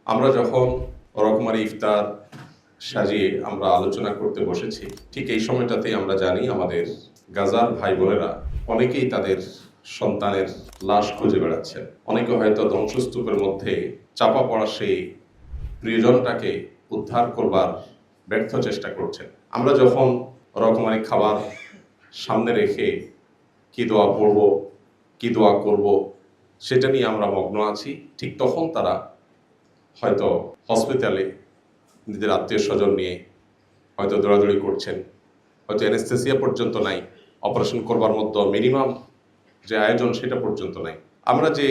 আমরা যখন রকমারি ইফতার সাজিয়ে আমরা আলোচনা করতে বসেছি, ঠিক এই সময়টাতেই আমরা জানি আমাদের গাজার ভাই বোনেরা অনেকেই তাদের সন্তানের লাশ খুঁজে বেড়াচ্ছেন। অনেকে হয়তো ধ্বংসস্তূপের মধ্যে চাপা পড়া সেই প্রিয়জনটাকে উদ্ধার করবার ব্যর্থ চেষ্টা করছেন। আমরা যখন রকমারি খাবার সামনে রেখে কি দোয়া পড়ব, কি দোয়া করব, সেটা নিয়ে আমরা মগ্ন আছি, ঠিক তখন তারা হয়তো হসপিটালে নিজের আত্মীয় স্বজন নিয়ে হয়তো দৌড়াদৌড়ি করছেন, হয়তো অ্যানেস্থেসিয়া পর্যন্ত নাই, অপারেশন করবার মধ্যে মিনিমাম যে আয়োজন সেটা পর্যন্ত নাই। আমরা যে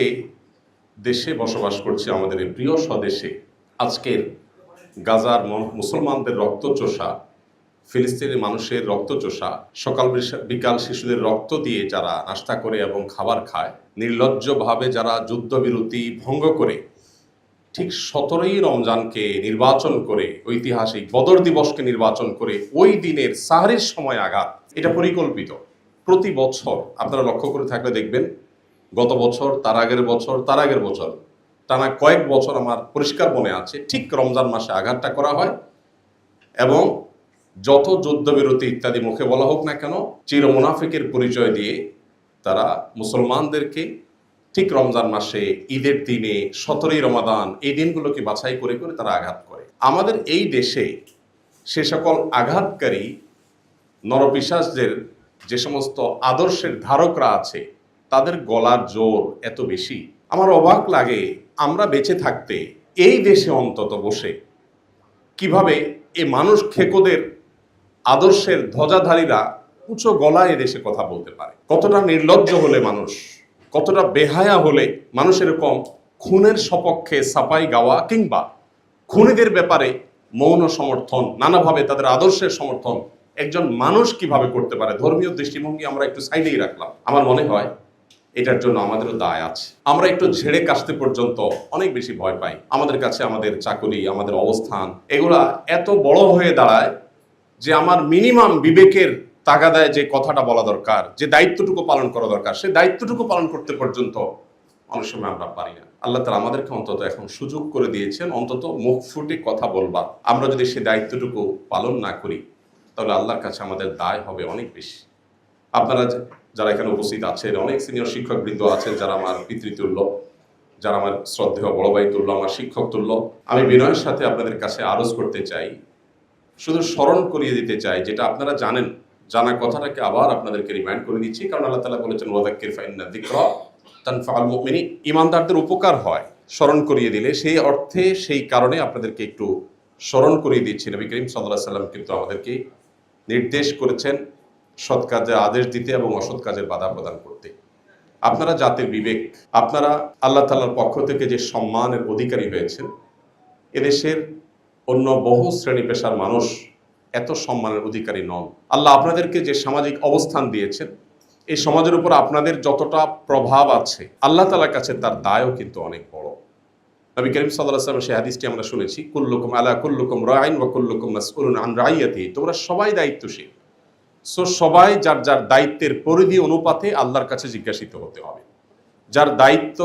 দেশে বসবাস করছি, আমাদের এই প্রিয় স্বদেশে, আজকের গাজার মুসলমানদের রক্তচোষা, ফিলিস্তিনি মানুষের রক্তচোষা, সকাল বিকাল শিশুদের রক্ত দিয়ে যারা নাস্তা করে এবং খাবার খায়, নির্লজ্জভাবে যারা যুদ্ধবিরতি ভঙ্গ করে ঠিক 17ই রমজানকে নির্বাচন করে, ঐতিহাসিক বদর দিবসকে নির্বাচন করে ওই দিনের সাহরির সময় আঘাত, এটা পরিকল্পিত। প্রতি বছর আপনারা লক্ষ্য করে থাকলে দেখবেন, গত বছর, তার আগের বছর, তার আগের বছর, টানা কয়েক বছর আমার পরিষ্কার মনে আছে, ঠিক রমজান মাসে আঘাতটা করা হয়। এবং যত যুদ্ধবিরতি ইত্যাদি মুখে বলা হোক না কেন, চির মুনাফিকের পরিচয় দিয়ে তারা মুসলমানদেরকে ঠিক রমজান মাসে, ঈদের দিনে, 17ই রমাদান, এই দিনগুলোকে বাছাই করে করে তারা আঘাত করে। আমাদের এই দেশে সে সকল আঘাতকারী নরপিশাচদের যে সমস্ত আদর্শের ধারকরা আছে, তাদের গলার জোর এত বেশি। আমার অবাক লাগে, আমরা বেঁচে থাকতে এই দেশে অন্তত বসে কিভাবে এই মানুষ খেকোদের আদর্শের ধ্বজাধারীরা উঁচু গলায় এদেশে কথা বলতে পারে। কতটা নির্লজ্জ হলে মানুষ, কতটা বেহায়া হলে মানুষ এরকম খুনের সপক্ষে সাফাই গাওয়া কিংবা খুনিদের ব্যাপারে মৌন সমর্থন, নানাভাবে তাদের আদর্শের সমর্থন একজন মানুষ কিভাবে করতে পারে। ধর্মীয় দৃষ্টিভঙ্গি আমরা একটু সাইডেই রাখলাম। আমার মনে হয় এটার জন্য আমাদেরও দায় আছে। আমরা একটু ঝেড়ে কাশতে পর্যন্ত অনেক বেশি ভয় পাই। আমাদের কাছে আমাদের চাকরি, আমাদের অবস্থান, এগুলা এত বড় হয়ে দাঁড়ায় যে আমার মিনিমাম বিবেকের তাগাদায় যে কথাটা বলা দরকার, যে দায়িত্বটুকু পালন করা দরকার, সে দায়িত্বটুকু পালন করতে পর্যন্ত অনেক সময় আমরা পারি না। আল্লাহ তাআলা আমাদেরকে অন্তত এখন সুযোগ করে দিয়েছেন, অন্তত মুখ ফুটে কথা বলবার। আমরা যদি সে দায়িত্বটুকু পালন না করি, তাহলে আল্লাহর কাছে আমাদের দায় হবে অনেক বেশি। আপনারা যারা এখানে উপস্থিত আছেন, অনেক সিনিয়র শিক্ষকবৃন্দ আছেন যারা আমার পিতৃতুল্য, যারা আমার শ্রদ্ধেয় বড় ভাই তুল্য, আমার শিক্ষক তুল্য। আমি বিনয়ের সাথে আপনাদের কাছে আরজ করতে চাই, শুধু স্মরণ করিয়ে দিতে চাই, যেটা আপনারা জানেন, জানা কথাটাকে আবার আপনাদেরকে রিমাইন্ড করে দিচ্ছি। কারণ আল্লাহ তাআলা বলেছেন, ওয়াযাক্কির ফাইন্না যিকরা তানফাউল মুমিনিন, ঈমানদারদের উপকার হয় স্মরণ করিয়ে দিলে। সেই অর্থে, সেই কারণে আপনাদেরকে একটু স্মরণ করিয়ে দিচ্ছি। নবী করিম সাল্লাল্লাহু আলাইহি সাল্লাম কিন্তু আমাদেরকে নির্দেশ করেছেন সৎ কাজে আদেশ দিতে এবং অসৎ কাজের বাধা প্রদান করতে। আপনারা জাতির বিবেক, আপনারা আল্লাহ তাআলার পক্ষ থেকে যে সম্মানের অধিকারী হয়েছেন, এদেশের অন্য বহু শ্রেণী পেশার মানুষ এত সম্মানের অধিকারী নন। আল্লাহ আপনাদেরকে যে সামাজিক অবস্থান দিয়েছেন, এই সমাজের উপর আপনাদের যতটা প্রভাব আছে, আল্লাহ তাআলার কাছে তার দায়ও কিন্তু অনেক বড়। নবী করিম সাল্লাল্লাহু আলাইহি ওয়াসাল্লাম সেই হাদিসটি আমরা শুনেছি, কুল্লুকুম আলা কুল্লুকুম রাইন ওয়া কুল্লুকুম মাসউলুন আন রাইয়াতিহি, তোমরা সবাই দায়িত্বশীল। সো সবাই যার যার দায়িত্বের পরিধি অনুপাতে আল্লাহর কাছে জিজ্ঞাসিত হতে হবে। যার দায়িত্ব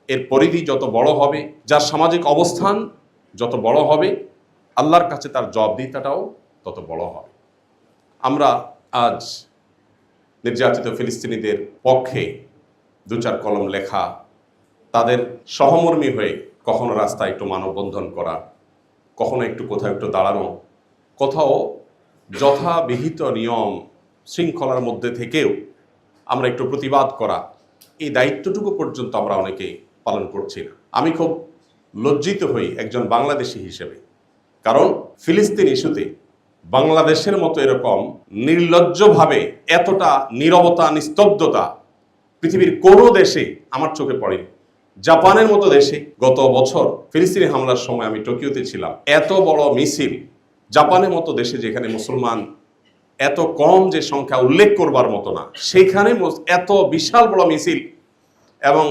এর পরিধি যত বড় হবে, যার সামাজিক অবস্থান যত বড় হবে, আল্লাহর কাছে তার জবাবদিহিতাটাও তত বড় হবে। আমরা আজ নির্যাতিত ফিলিস্তিনিদের পক্ষে দু চার কলম লেখা, তাদের সহমর্মী হয়ে কখনো রাস্তায় একটু মানববন্ধন করা, কখনো একটু কোথাও একটু দাঁড়ানো, কোথাও যথাবিহিত নিয়ম শৃঙ্খলার মধ্যে থেকেও আমরা একটু প্রতিবাদ করা, এই দায়িত্বটুকু পর্যন্ত আমরা অনেকে পালন করছি না। আমি খুব লজ্জিত হই একজন বাংলাদেশি হিসেবে, কারণ ফিলিস্তিন ইস্যুতে বাংলাদেশের মতো এরকম নির্লজ্জভাবে এতটা নীরবতা, নিস্তব্ধতা পৃথিবীর কোনো দেশে আমার চোখে পড়েনি। জাপানের মতো দেশে গত বছর ফিলিস্তিনি হামলার সময় আমি টোকিওতে ছিলাম, এত বড় মিছিল, জাপানের মতো দেশে যেখানে মুসলমান এত কম, যে সংখ্যা উল্লেখ করবার মতো না, সেখানে এত বিশাল বড় মিছিল এবং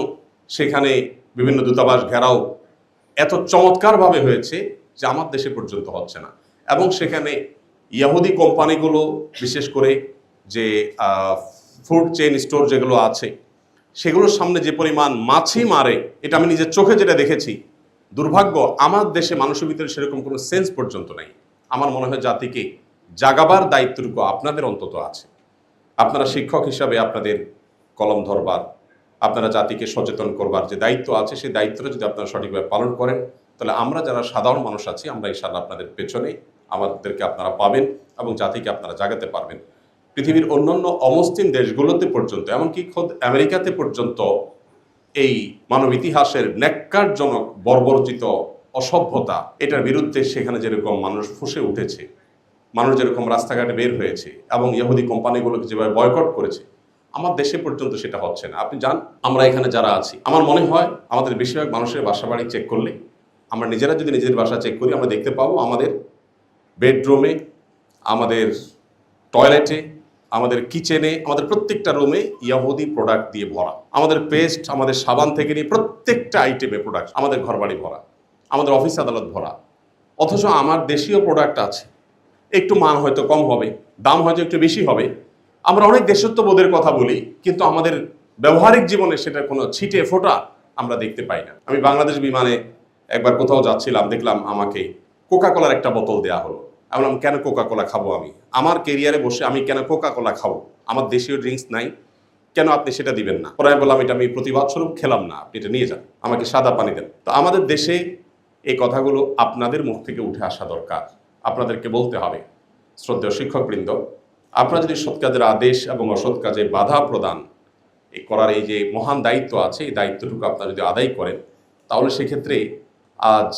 সেখানে বিভিন্ন দূতাবাস ঘেরাও এত চমৎকারভাবে হয়েছে যে আমার দেশে পর্যন্ত হচ্ছে না। এবং সেখানে ইহুদি কোম্পানিগুলো, বিশেষ করে যে ফুড চেইন স্টোর যেগুলো আছে, সেগুলোর সামনে যে পরিমাণ মাছি মারে, এটা আমি নিজের চোখে যেটা দেখেছি, দুর্ভাগ্য, আমার দেশে মানুষের ভিতরে সেরকম কোনো সেন্স পর্যন্ত নাই। আমার মনে হয় জাতিকে জাগাবার দায়িত্বটুকু আপনাদের অন্তত আছে। আপনারা শিক্ষক হিসাবে আপনাদের কলম ধরবার, আপনারা জাতিকে সচেতন করবার যে দায়িত্ব আছে, সেই দায়িত্বটা যদি আপনারা সঠিকভাবে পালন করেন, তাহলে আমরা যারা সাধারণ মানুষ আছি, আমরা ইনশাআল্লাহ আপনাদের পেছনে, আমাদেরকে আপনারা পাবেন এবং জাতিকে আপনারা জাগাতে পারবেন। পৃথিবীর অন্যান্য অমুসলিম দেশগুলোতে পর্যন্ত, এমনকি খোদ আমেরিকাতে পর্যন্ত এই মানব ইতিহাসের ন্যাক্কারজনক বর্বরচিত অসভ্যতা, এটার বিরুদ্ধে সেখানে যেরকম মানুষ ফুঁসে উঠেছে, মানুষ যেরকম রাস্তাঘাটে বের হয়েছে এবং ইহুদি কোম্পানিগুলোকে যেভাবে বয়কট করেছে, আমার দেশে পর্যন্ত সেটা হচ্ছে না। আপনি জান, আমরা এখানে যারা আছি, আমার মনে হয় আমাদের বেশিরভাগ মানুষের বাসা বাড়ি চেক করলে, আমরা নিজেরা যদি নিজের বাসা চেক করি, আমরা দেখতে পাবো আমাদের বেডরুমে, আমাদের টয়লেটে, আমাদের কিচেনে, আমাদের প্রত্যেকটা রুমে ইহুদি প্রোডাক্ট দিয়ে ভরা। আমাদের পেস্ট, আমাদের সাবান থেকে নিয়ে প্রত্যেকটা আইটেমে প্রোডাক্ট, আমাদের ঘরবাড়ি ভরা, আমাদের অফিস আদালত ভরা। অথচ আমার দেশীয় প্রোডাক্ট আছে, একটু মান হয়তো কম হবে, দাম হয়তো একটু বেশি হবে। আমরা অনেক দেশত্ববোধের কথা বলি, কিন্তু আমাদের ব্যবহারিক জীবনে সেটার কোনো ছিটে ফোঁটা আমরা দেখতে পাই না। আমি বাংলাদেশ বিমানে একবার কোথাও যাচ্ছিলাম, দেখলাম আমাকে কোকা কোলার একটা বোতল দেওয়া হলো। আমি বললাম, কেন কোকা কোলা খাবো? আমি আমার কেরিয়ারে বসে আমি কেন কোকা কোলা খাবো? আমার দেশীয় ড্রিঙ্কস নাই, কেন আপনি সেটা দিবেন না? পরে আমি বললাম, এটা আমি প্রতিবাদ স্বরূপ খেলাম না, আপনি এটা নিয়ে যান, আমাকে সাদা পানি দেন। তো আমাদের দেশে এই কথাগুলো আপনাদের মুখ থেকে উঠে আসা দরকার। আপনাদেরকে বলতে হবে, শ্রদ্ধেয় শিক্ষকবৃন্দ, আপনারা যদি সৎ কাজের আদেশ এবং অসৎ কাজে বাধা প্রদান করার এই যে মহান দায়িত্ব আছে, এই দায়িত্বটুকু আপনারা যদি আদায় করেন, তাহলে সেক্ষেত্রে আজ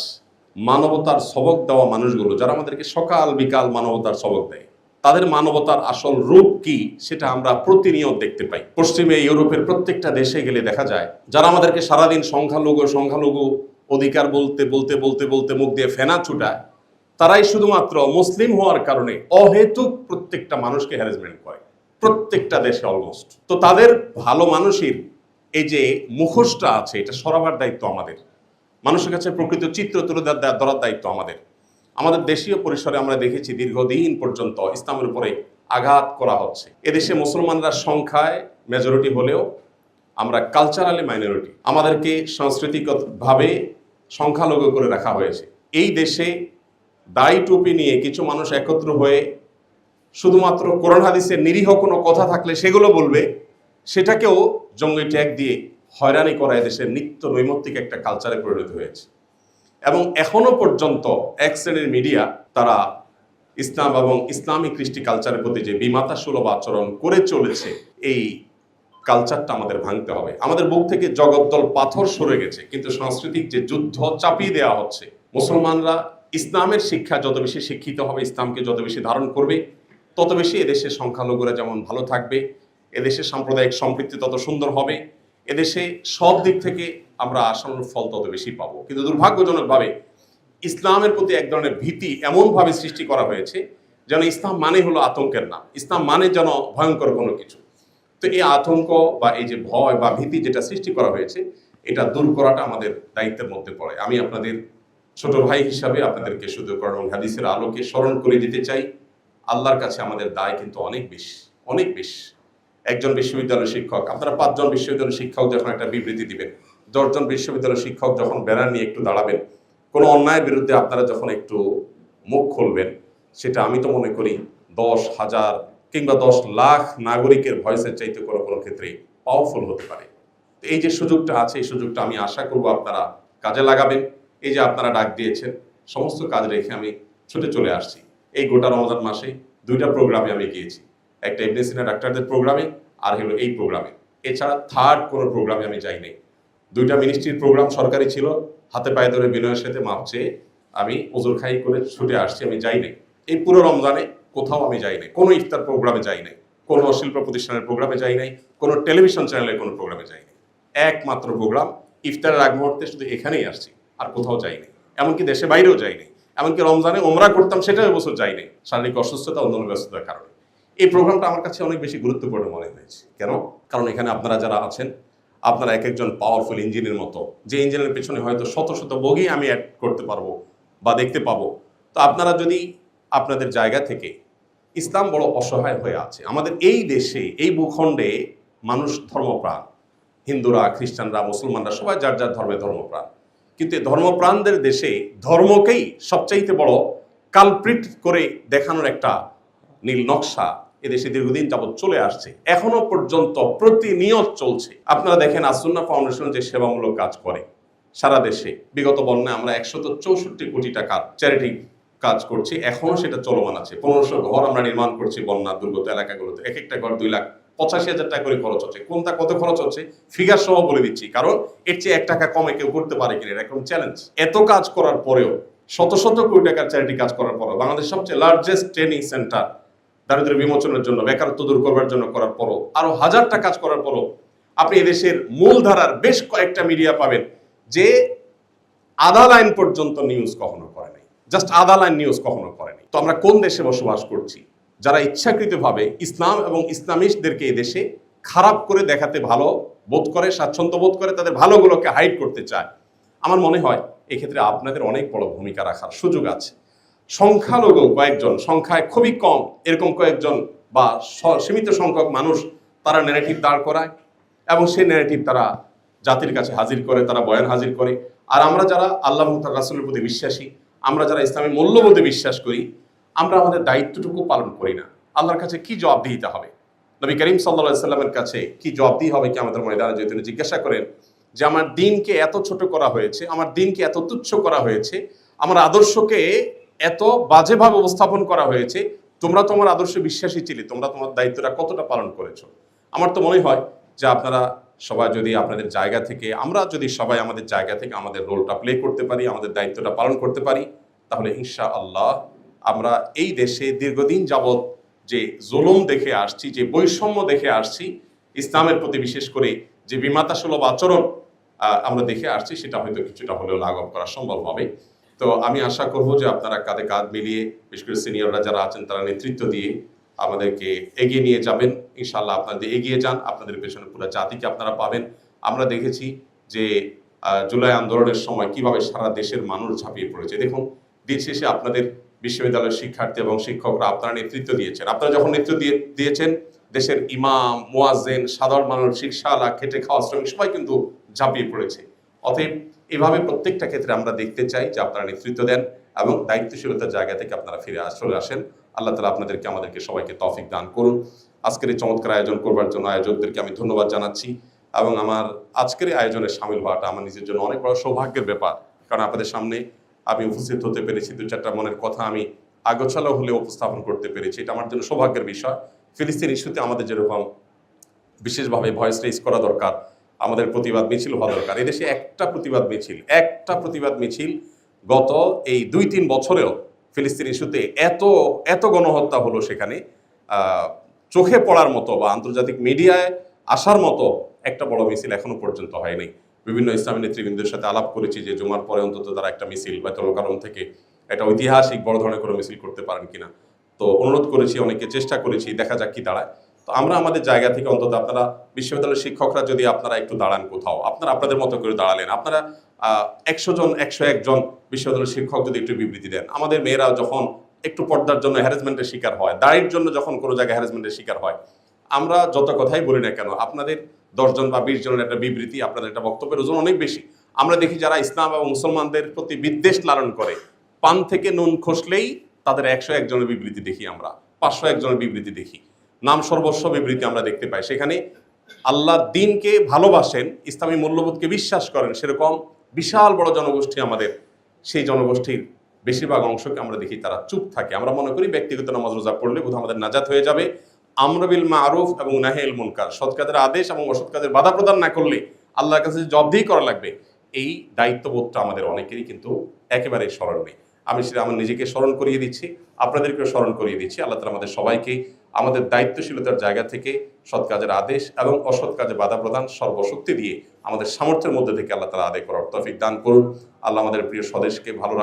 মানবতার সবক দেওয়া মানুষগুলো, যারা আমাদেরকে সকাল বিকাল মানবতার সবক দেয়, তাদের মানবতার আসল রূপ কি সেটা আমরা প্রতিনিয়ত দেখতে পাই। পশ্চিমে ইউরোপের প্রত্যেকটা দেশে গেলে দেখা যায়, যারা আমাদেরকে সারাদিন সংখ্যালঘু সংখ্যালঘু অধিকার বলতে বলতে বলতে বলতে মুখ দিয়ে ফেনা ছুটায়, তারাই শুধুমাত্র মুসলিম হওয়ার কারণে অহেতুক প্রত্যেকটা মানুষকে হ্যারাসমেন্ট করে, প্রত্যেকটা দেশে অলমোস্ট। তো তাদের ভালো মানুষের এই যে মুখোশটা আছে, এটা সরাবার দায়িত্ব আমাদের। মানুষের কাছে প্রকৃত চিত্র তুলে ধরার দায়িত্ব আমাদের। আমাদের দেশীয় পরিসরে আমরা দেখেছি দীর্ঘদিন পর্যন্ত ইসলামের উপরে আঘাত করা হচ্ছে। এদেশে মুসলমানরা সংখ্যায় মেজরিটি হলেও আমরা কালচারালি মাইনরিটি। আমাদেরকে সাংস্কৃতিকভাবে সংখ্যালঘু করে রাখা হয়েছে। এই দেশে দাড়ি টুপি নিয়ে কিছু মানুষ একত্র হয়ে শুধুমাত্র কোরআন হাদিসের নিরীহ কোনো কথা থাকলে সেগুলো বলবে, সেটাকেও জঙ্গি ট্যাগ দিয়ে হয়রানি করা এদেশের নিত্য নৈমিত্তিক একটা কালচারে পরিণত হয়েছে। এবং এখনো পর্যন্ত এক শ্রেণীর মিডিয়া, তারা ইসলাম এবং ইসলামিক কৃষ্টি কালচারের প্রতি যে বিমাতা সুলভ আচরণ করে চলেছে, এই কালচারটা আমাদের ভাঙতে হবে। আমাদের বুক থেকে জগদ্দল পাথর সরে গেছে, কিন্তু সাংস্কৃতিক যে যুদ্ধ চাপিয়ে দেওয়া হচ্ছে, মুসলমানরা ইসলামের শিক্ষা যত বেশি শিক্ষিত হবে, ইসলামকে যত বেশি ধারণ করবে, তত বেশি এদেশের সংখ্যালঘুরা যেমন ভালো থাকবে, এদেশের সাম্প্রদায়িক সম্পৃক্তি তত সুন্দর হবে, এদেশে সব দিক থেকে আমরা আশানুরূপ ফল তত বেশি পাবো। কিন্তু দুর্ভাগ্যজনকভাবে ইসলামের প্রতি এক ধরনের ভীতি এমনভাবে সৃষ্টি করা হয়েছে যেন ইসলাম মানে হলো আতঙ্কের নাম, ইসলাম মানে যেন ভয়ঙ্কর কোনো কিছু। তো এই আতঙ্ক বা এই যে ভয় বা ভীতি যেটা সৃষ্টি করা হয়েছে, এটা দূর করাটা আমাদের দায়িত্বের মধ্যে পড়ে। আমি আপনাদের ছোট ভাই হিসাবে আপনাদেরকে শুধু কোরআন এবং হাদিসের আলোকে স্মরণ করে দিতে চাই, আল্লাহর কাছে আমাদের দায় কিন্তু অনেক বেশি, অনেক বেশি। একজন বিশ্ববিদ্যালয়ের শিক্ষক, আপনারা 5 জন বিশ্ববিদ্যালয়ের শিক্ষক যখন একটা বিবৃতি দিবেন, 10 জন বিশ্ববিদ্যালয়ের শিক্ষক যখন ব্যানার নিয়ে একটু দাঁড়াবেন, কোনো অন্যায়ের বিরুদ্ধে আপনারা যখন একটু মুখ খুলবেন, সেটা আমি তো মনে করি 10,000 কিংবা 10 লাখ নাগরিকের ভয়েসের চাইতে কোনো কোনো ক্ষেত্রে পাওয়ারফুল হতে পারে। তো এই যে সুযোগটা আছে, এই সুযোগটা আমি আশা করব আপনারা কাজে লাগাবেন। এই যে আপনারা ডাক দিয়েছেন, সমস্ত কাজ রেখে আমি ছুটে চলে আসছি। এই গোটা রমজান মাসে 2টা প্রোগ্রামে আমি গিয়েছি, একটা ইবনে সিনা ডাক্তারদের প্রোগ্রামে, আর হলো এই প্রোগ্রামে। এছাড়া থার্ড কোনো প্রোগ্রামে আমি যাই নাই। 2টা মিনিস্ট্রির প্রোগ্রাম সরকারি ছিল, হাতে পায়ে ধরে বিনয়ের সাথে মাপ চেয়ে আমি ওজোর খাই করে ছুটে আসছি, আমি যাই নাই। এই পুরো রমজানে কোথাও আমি যাই নাই, কোনো ইফতার প্রোগ্রামে যাই নাই, কোনো শিল্প প্রতিষ্ঠানের প্রোগ্রামে যাই নাই, কোনো টেলিভিশন চ্যানেলের কোনো প্রোগ্রামে যাই নাই। একমাত্র প্রোগ্রাম ইফতারের আগ মুহূর্তে শুধু এখানেই আসছি, আর কোথাও যাই নাই। এমনকি দেশে বাইরেও যাই নাই। এমনকি রমজানে ওমরা করতাম, সেটাও এবছর যাই নাই, শারীরিক অসুস্থতা, অন্যান্য ব্যস্ততার কারণে। এই প্রোগ্রামটা আমার কাছে অনেক বেশি গুরুত্বপূর্ণ মনে হয়েছে। কেন? কারণ এখানে আপনারা যারা আছেন, আপনারা এক একজন পাওয়ারফুল ইঞ্জিনের মতো, যে ইঞ্জিনের পেছনে হয়তো শত শত বগি আমি অ্যাড করতে পারবো বা দেখতে পাবো। তো আপনারা যদি আপনাদের জায়গা থেকে, ইসলাম বড় অসহায় হয়ে আছে আমাদের এই দেশে, এই ভূখণ্ডে মানুষ ধর্মপ্রাণ, হিন্দুরা, খ্রিস্টানরা, মুসলমানরা সবাই যার যার ধর্মে ধর্মপ্রাণ। কিন্তু এই ধর্মপ্রাণদের দেশে ধর্মকেই সবচাইতে বড় কালপ্রিট করে দেখানোর একটা নীল নকশা এদেশে দীর্ঘদিন যাবৎ চলে আসছে, এখনো পর্যন্ত প্রতিনিয়ত চলছে। আপনারা দেখেন আসুন্নাহ ফাউন্ডেশন যে সেবামূলক কাজ করে সারা দেশে, বিগত বন্যায় আমরা 164 কোটি টাকার চ্যারিটি কাজ করছি, এখনো সেটা চলমান আছে। 1500 ঘর আমরা নির্মাণ করছি বন্যা দুর্গত এলাকাগুলোতে, এক একটা ঘর 2,85,000 টাকা করে খরচ হচ্ছে। কোনটা কত খরচ হচ্ছে ফিগার সহ বলে দিচ্ছি, কারণ এর চেয়ে 1 টাকা কমে কেউ করতে পারে কিনা এরকম চ্যালেঞ্জ। এত কাজ করার পরেও, শত শত কোটি টাকার চ্যারিটি কাজ করার পরেও, বাংলাদেশ সবচেয়ে লার্জেস্ট ট্রেনিং সেন্টার দারিদ্র বিমোচনের জন্য, বেকারত্ব দূর করবার জন্য করার পরও, আরো হাজারটা কাজ করার পরও আপনি এদেশের মূলধারার বেশ কয়েকটা মিডিয়া পাবেন যে আধা লাইন পর্যন্ত নিউজ কখনো করে নাই, জাস্ট আধা লাইন নিউজ কখনো করেনি। তো আমরা কোন দেশে বসবাস করছি যারা ইচ্ছাকৃতভাবে ইসলাম এবং ইসলামিস্টদেরকে এই দেশে খারাপ করে দেখাতে ভালো বোধ করে, স্বাচ্ছন্দ্য বোধ করে, তাদের ভালোগুলোকে হাইড করতে চায়? আমার মনে হয় এক্ষেত্রে আপনাদের অনেক বড় ভূমিকা রাখার সুযোগ আছে। সংখ্যালঘু কয়েকজন, সংখ্যায় খুবই কম এরকম কয়েকজন বা সীমিত সংখ্যক মানুষ তারা ন্যারেটিভ দাঁড় করায় এবং সেই ন্যারেটিভ তারা জাতির কাছে হাজির করে, তারা বয়ান হাজির করে। আর আমরা যারা আল্লাহ তার রাসূলের প্রতি বিশ্বাসী, আমরা যারা ইসলামী মূল্যবোধে বিশ্বাস করি, আমরা আমাদের দায়িত্বটুকু পালন করি না। আল্লাহর কাছে কি জবাব দিতে হবে, নবী করিম সাল্লাল্লাহু আলাইহি সাল্লামের কাছে কি জবাব দিতে হবে কিয়ামতের ময়দানে? যদি তিনি জিজ্ঞাসা করেন যে আমার দিনকে এত ছোট করা হয়েছে, আমার দিনকে এত তুচ্ছ করা হয়েছে, আমার আদর্শকে এত বাজেভাবে উপস্থাপন করা হয়েছে, তোমরা তোমার আদর্শে বিশ্বাসী ছিলে, তোমরা তোমার দায়িত্বটা কতটা পালন করেছো? আমার তো মনে হয় যে আপনারা সবাই যদি আপনাদের জায়গা থেকে, আমরা যদি সবাই আমাদের জায়গা থেকে আমাদের রোলটা প্লে করতে পারি, আমাদের দায়িত্বটা পালন করতে পারি, তাহলে ইনশাআল্লাহ আমরা এই দেশে দীর্ঘদিন যাবৎ যে জুলুম দেখে আসছি, যে বৈষম্য দেখে আসছি, ইসলামের প্রতি বিশেষ করে যে বিমাতাসুলভ আচরণ আমরা দেখে আসছি, সেটা হয়তো কিছুটা হলেও লাঘব করা সম্ভব হবে। তো আমি আশা করব যে আপনারা কাঁধে কাঁধ মিলিয়ে, বিশেষ করে সিনিয়ররা যারা আছেন তারা নেতৃত্ব দিয়ে আমাদেরকে এগিয়ে নিয়ে যাবেন। ইনশাআল্লাহ আপনাদের এগিয়ে যান, আপনাদের পেছনে পুরো জাতিকে আপনারা পাবেন। আমরা দেখেছি যে জুলাই আন্দোলনের সময় কিভাবে সারা দেশের মানুষ ঝাঁপিয়ে পড়েছে। দেখুন, দিন শেষে আপনাদের বিশ্ববিদ্যালয়ের শিক্ষার্থী এবং শিক্ষকরা আপনারা নেতৃত্ব দিয়েছেন। আপনারা যখন নেতৃত্ব দিয়েছেন, দেশের ইমাম, মুয়াজ্জিন, সাধারণ মানুষ, রিকশাওয়ালা, খেটে খাওয়া শ্রমিক সবাই কিন্তু ঝাঁপিয়ে পড়েছে। অতএব এভাবে প্রত্যেকটা ক্ষেত্রে আমরা দেখতে চাই যে আপনারা নেতৃত্ব দেন এবং দায়িত্বশীলতার জায়গা থেকে আপনারা ফিরে চলে আসেন। আল্লাহ তাআলা আপনাদেরকে, আমাদেরকে সবাইকে তৌফিক দান করুন। আজকের এই চমৎকার আয়োজন করবার জন্য আয়োজকদেরকে আমি ধন্যবাদ জানাচ্ছি এবং আমার আজকের এই আয়োজনে শামিল হওয়াটা আমার নিজের জন্য অনেক বড় সৌভাগ্যের ব্যাপার, কারণ আপনাদের সামনে আমি উপস্থিত হতে পেরেছি, 2-4টা মনের কথা আমি আগোছালো হলে উপস্থাপন করতে পেরেছি, এটা আমার জন্য সৌভাগ্যের বিষয়। ফিলিস্তিন ইস্যুতে আমাদের যেরকম বিশেষভাবে ভয়েস রেজ করা দরকার, আমাদের প্রতিবাদ মিছিল হওয়া দরকার। এদেশে একটা প্রতিবাদ মিছিল গত এই 2-3 বছরেও ফিলিস্তিন ইস্যুতে এত গণহত্যা হলো, সেখানে চোখে পড়ার মতো বা আন্তর্জাতিক মিডিয়ায় আসার মতো একটা বড় মিছিল এখনো পর্যন্ত হয়নি। বিভিন্ন ইসলামী নেতৃবৃন্দের সাথে আলাপ করেছি যে জুমার পরে অন্তত তারা একটা মিছিল বাইতুল কারম থেকে একটা ঐতিহাসিক বড় ধরনের কোনো মিছিল করতে পারেন কিনা। তো অনুরোধ করেছি, অনেকে চেষ্টা করেছি, দেখা যাক কি দাঁড়ায়। তো আমরা আমাদের জায়গা থেকে অন্তত, আপনারা বিশ্ববিদ্যালয়ের শিক্ষকরা যদি আপনারা একটু দাঁড়ান কোথাও, আপনারা আপনাদের মতো করে দাঁড়ালেন, আপনারা 100 জন 101 জন বিশ্ববিদ্যালয়ের শিক্ষক যদি একটু বিবৃতি দেন, আমাদের মেয়েরা যখন একটু পর্দার জন্য হ্যারাসমেন্টের শিকার হয়, দাড়ির জন্য যখন কোনো জায়গায় হ্যারাসমেন্টের শিকার হয়, আমরা যত কথাই বলি না কেন, আপনাদের 10 জন বা 20 জনের একটা বিবৃতি, আপনাদের একটা বক্তব্যের ওজন অনেক বেশি। আমরা দেখি যারা ইসলাম এবং মুসলমানদের প্রতি বিদ্বেষ লালন করে, পান থেকে নুন খসলেই তাদের 101 জনের বিবৃতি দেখি, আমরা 501 জনের বিবৃতি দেখি, নাম সর্বস্ব বিবৃতি আমরা দেখতে পাই। সেখানে আল্লাহ দিনকে ভালোবাসেন, ইসলামী মূল্যবোধকে বিশ্বাস করেন, সেরকম বিশাল বড় জনগোষ্ঠী আমাদের, সেই জনগোষ্ঠীর বেশিরভাগ অংশকে আমরা দেখি তারা চুপ থাকে। আমরা মনে করি ব্যক্তিগত নামাজ রোজা পড়লে বোধহয় আমাদের নাজাত হয়ে যাবে। আমর বিল মারুফ এবং নাহি আনিল মুনকার, সৎ কাজের আদেশ এবং অসৎ কাজের বাধা প্রদান না করলে আল্লাহর কাছে জবাবদিহি করা লাগবে, এই দায়িত্ববোধটা আমাদের অনেকেরই কিন্তু একেবারেই স্মরণ নেই। আমি সেটা আমার নিজেকে স্মরণ করিয়ে দিচ্ছি, আপনাদেরকেও স্মরণ করিয়ে দিচ্ছি। আল্লাহ তাআলা আমাদের সবাইকে আমাদের দায়িত্বশীলতার জায়গা থেকে সৎ কাজের আদেশ এবং অসৎ কাজে বাধা প্রদান সর্বশক্তি দিয়ে আমাদের সামর্থ্যের মধ্যে থেকে আল্লাহ তাআলা আদায় করার তৌফিক দান করুন। আল্লাহ আমাদের প্রিয় স্বদেশকে ভালো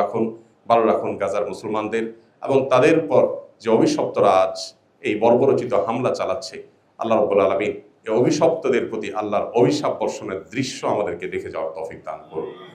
রাখুন গাজার মুসলমানদের এবং তাদের পর যে অভিশপ্তরা আজ এই বর্বরচিত হামলা চালাচ্ছে, আল্লাহ রাব্বুল আলামিন এই অভিশপ্তদের প্রতি আল্লাহর অভিশাপ বর্ষণের দৃশ্য আমাদেরকে দেখে যাওয়ার তৌফিক দান করুন।